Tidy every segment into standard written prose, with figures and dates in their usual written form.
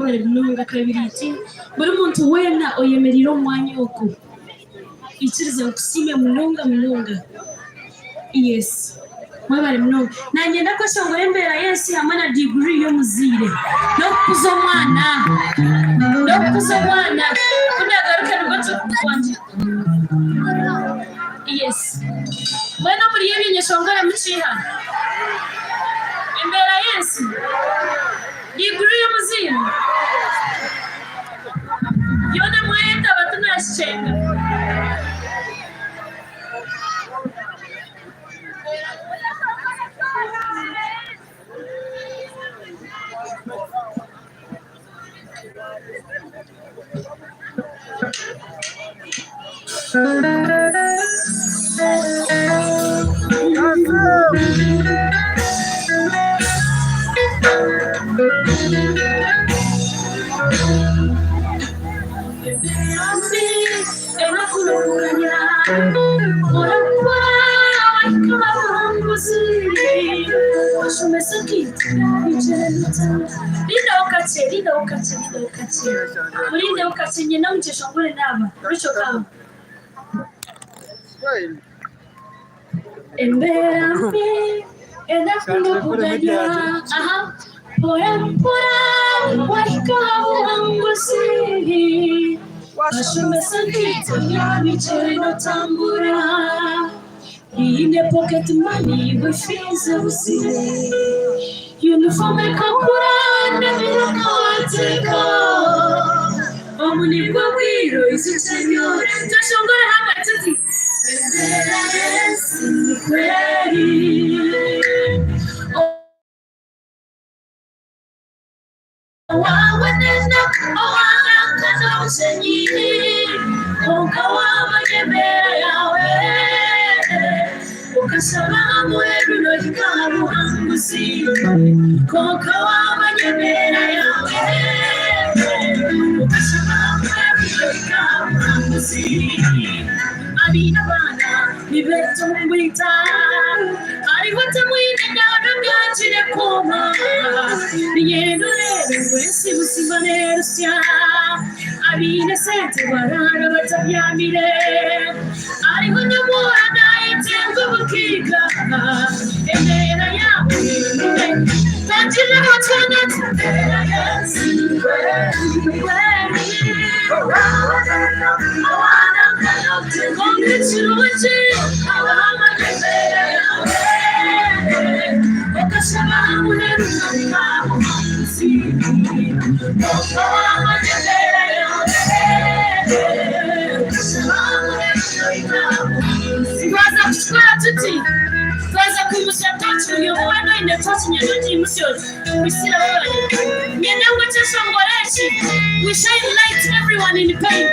Nunga kabiriti buri muntu wena oyemeriro mwanya oko ikiriza kusime munonga yes mwebale munonga nanye ndakosha ngo embera yes hamwe na degree yo muzire no kuzo mwana kunagaruka rubato kwanje yes bwana muri yebinyesho ngara muciha embera yes degree yo muzire Yona mwenda batunashenga Linda ukache Mulinde ukache nyina mchesho ngole naba Richo kama Embera mi Enda kundo kudanya Aha Pora Wahika wangusi Ashume sankita Yami chelo tambura In the pocket money We fees usire Uniform kakura Nemirakawatika Omunibwa wiro Isisenyo Tashongore hanga tuti Yes Kweli Owawenena Owanakana usenyini Onkawa Magebera yawe Ukasaba mweru no hikaru hangusi Kokawa Magebera yawe Ukasaba mweru no hikaru hangusi Abina bana Nibeto mwita Ari wata mwine Nado gachire koma Niyendo Wesi musimane rusya Abine sente warara batabyamire Ariho nyamura naitengo bukika Emera yawe Tanjira watana Tembera yansi Awana kanote Kongi chiruji Awama kembera yawe Okashaba muheru Namamu Twaza kushikora tuti Twaza kumusya tatu Yomuwano ine tatu nyedoji musyozi Wisira wewe Nyenyango chashongoreshi We shine light to everyone in pain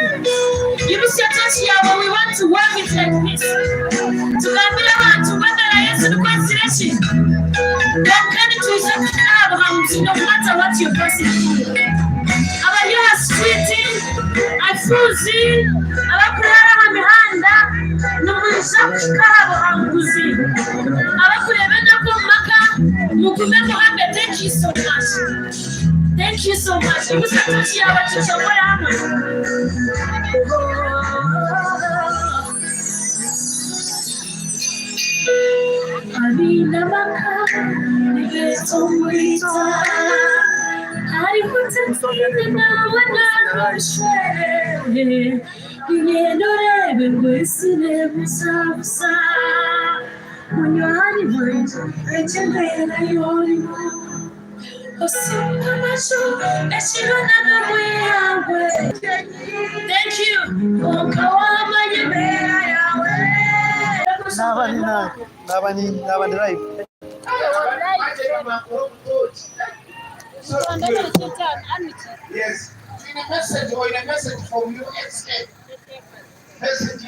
Yumusya tatu yawe We want to work it like this Tukambila watu Wendera Yesu nukwensireshi Wakani tuisa kunabo Hamuti no matter what you're passing through Abayoha sweeting Afuzi Abakurara hamihanda Numunisha kushikabo hanguzi Abakurebenda kumaka Mukumeko hambe Thank you so much Thank you so much Yumusa tuchi yawa chuchomora hama Abina baka Nibeto mwita Hari kutatine na wanarushe Nyedorebe mwesine busa Munyari mwenje Echembera yorimo Osimba masho Eshirona na mweyawe Thank you Okawama yebera yawe Nabani drive. Yes. In a message from USA. Message